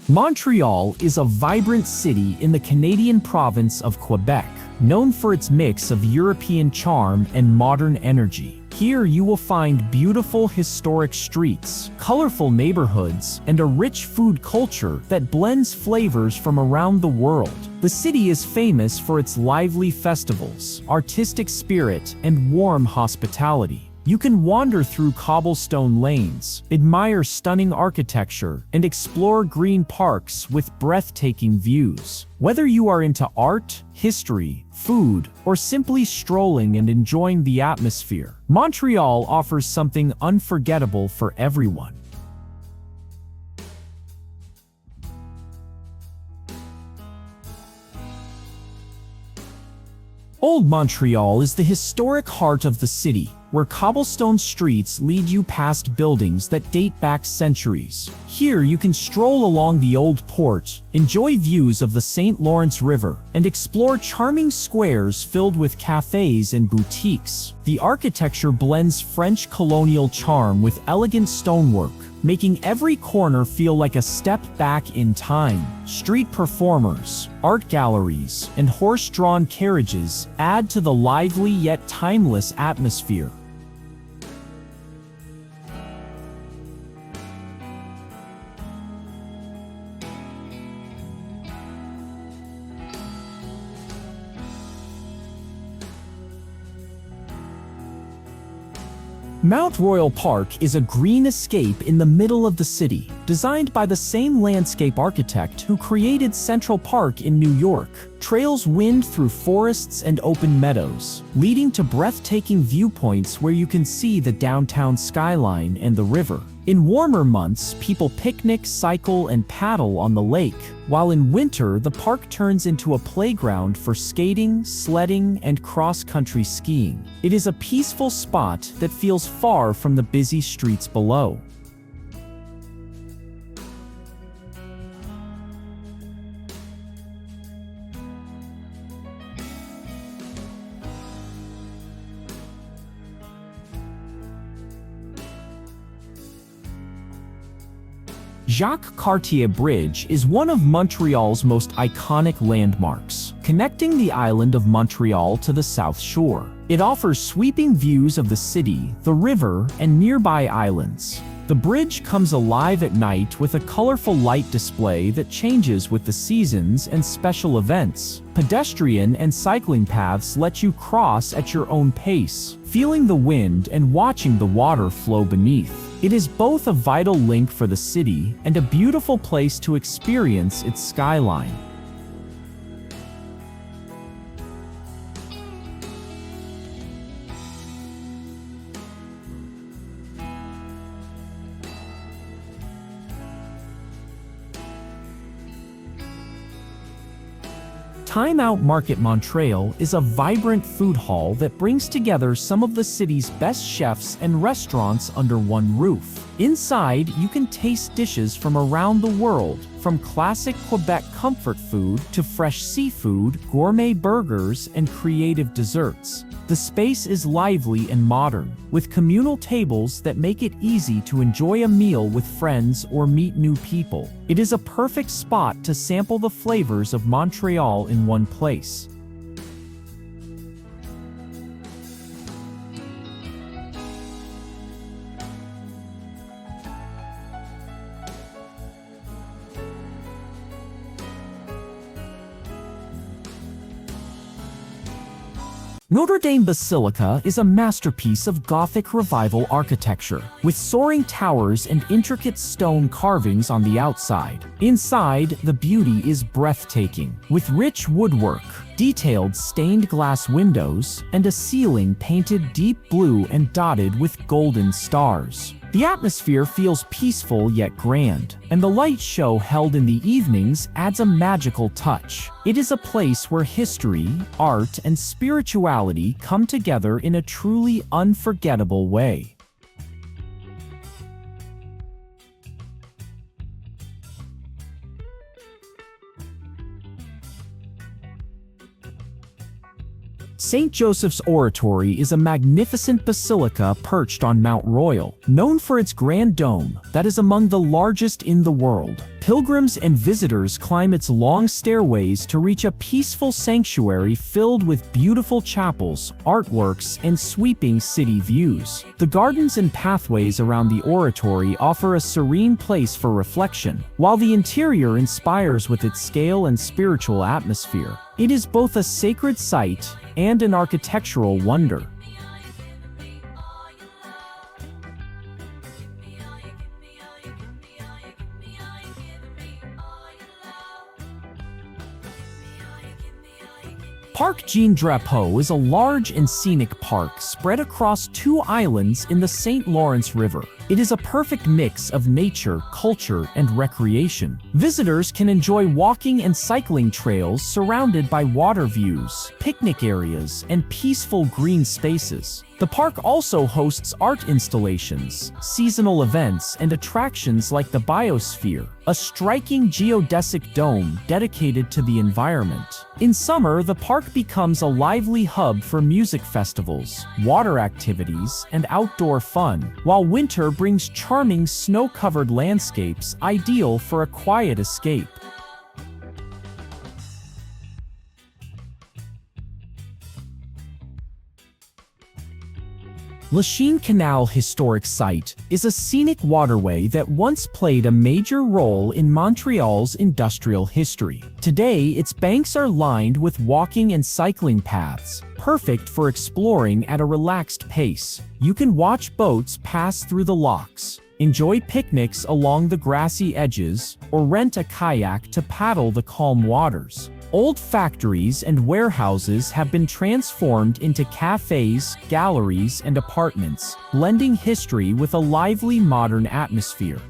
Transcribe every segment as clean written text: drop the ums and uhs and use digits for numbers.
Montreal is a vibrant city in the Canadian province of Quebec, known for its mix of European charm and modern energy. Here you will find beautiful historic streets, colorful neighborhoods, and a rich food culture that blends flavors from around the world. The city is famous for its lively festivals, artistic spirit, and warm hospitality. You can wander through cobblestone lanes, admire stunning architecture, and explore green parks with breathtaking views. Whether you are into art, history, food, or simply strolling and enjoying the atmosphere, Montreal offers something unforgettable for everyone. Old Montreal is the historic heart of the city, where cobblestone streets lead you past buildings that date back centuries. Here you can stroll along the old port, enjoy views of the St. Lawrence River, and explore charming squares filled with cafes and boutiques. The architecture blends French colonial charm with elegant stonework, making every corner feel like a step back in time. Street performers, art galleries, and horse-drawn carriages add to the lively yet timeless atmosphere. Mount Royal Park is a green escape in the middle of the city, designed by the same landscape architect who created Central Park in New York. Trails wind through forests and open meadows, leading to breathtaking viewpoints where you can see the downtown skyline and the river. In warmer months, people picnic, cycle, and paddle on the lake, while in winter the park turns into a playground for skating, sledding, and cross-country skiing. It is a peaceful spot that feels far from the busy streets below. Jacques Cartier Bridge is one of Montreal's most iconic landmarks, connecting the island of Montreal to the South Shore. It offers sweeping views of the city, the river, and nearby islands. The bridge comes alive at night with a colorful light display that changes with the seasons and special events. Pedestrian and cycling paths let you cross at your own pace, feeling the wind and watching the water flow beneath. It is both a vital link for the city and a beautiful place to experience its skyline. Timeout Market Montreal is a vibrant food hall that brings together some of the city's best chefs and restaurants under one roof. Inside, you can taste dishes from around the world, from classic Quebec comfort food to fresh seafood, gourmet burgers, and creative desserts. The space is lively and modern, with communal tables that make it easy to enjoy a meal with friends or meet new people. It is a perfect spot to sample the flavors of Montreal in one place. Notre-Dame Basilica is a masterpiece of Gothic Revival architecture, with soaring towers and intricate stone carvings on the outside. Inside, the beauty is breathtaking, with rich woodwork, detailed stained glass windows, and a ceiling painted deep blue and dotted with golden stars. The atmosphere feels peaceful yet grand, and the light show held in the evenings adds a magical touch. It is a place where history, art, and spirituality come together in a truly unforgettable way. St. Joseph's Oratory is a magnificent basilica perched on Mount Royal, known for its grand dome that is among the largest in the world. Pilgrims and visitors climb its long stairways to reach a peaceful sanctuary filled with beautiful chapels, artworks, and sweeping city views. The gardens and pathways around the oratory offer a serene place for reflection, while the interior inspires with its scale and spiritual atmosphere. It is both a sacred site and an architectural wonder. Parc Jean Drapeau is a large and scenic park spread across two islands in the St. Lawrence River. It is a perfect mix of nature, culture, and recreation. Visitors can enjoy walking and cycling trails surrounded by water views, picnic areas, and peaceful green spaces. The park also hosts art installations, seasonal events, and attractions like the Biosphere, a striking geodesic dome dedicated to the environment. In summer, the park becomes a lively hub for music festivals, water activities, and outdoor fun, while winter brings charming snow-covered landscapes ideal for a quiet escape. Lachine Canal Historic Site is a scenic waterway that once played a major role in Montreal's industrial history. Today, its banks are lined with walking and cycling paths, perfect for exploring at a relaxed pace. You can watch boats pass through the locks, enjoy picnics along the grassy edges, or rent a kayak to paddle the calm waters. Old factories and warehouses have been transformed into cafes, galleries, and apartments, blending history with a lively modern atmosphere.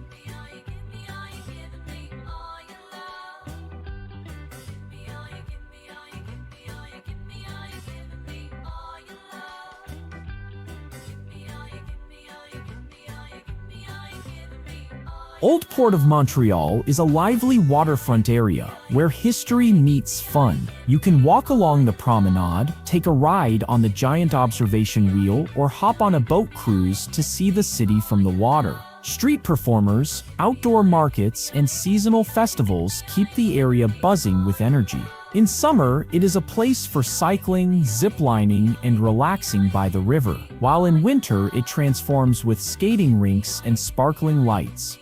Old Port of Montreal is a lively waterfront area where history meets fun. You can walk along the promenade, take a ride on the giant observation wheel, or hop on a boat cruise to see the city from the water. Street performers, outdoor markets, and seasonal festivals keep the area buzzing with energy. In summer, it is a place for cycling, ziplining, and relaxing by the river, while in winter it transforms with skating rinks and sparkling lights.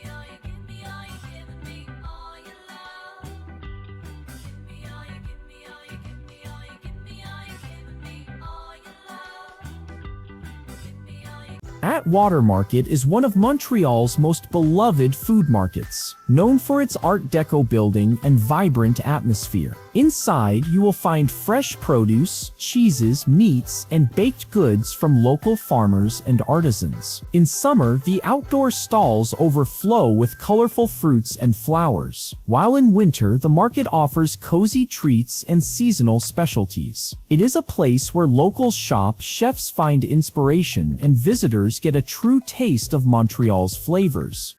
Atwater Market is one of Montreal's most beloved food markets, known for its Art Deco building and vibrant atmosphere. Inside, you will find fresh produce, cheeses, meats, and baked goods from local farmers and artisans. In summer, the outdoor stalls overflow with colorful fruits and flowers, while in winter, the market offers cozy treats and seasonal specialties. It is a place where locals shop, chefs find inspiration, and visitors get a true taste of Montreal's flavors.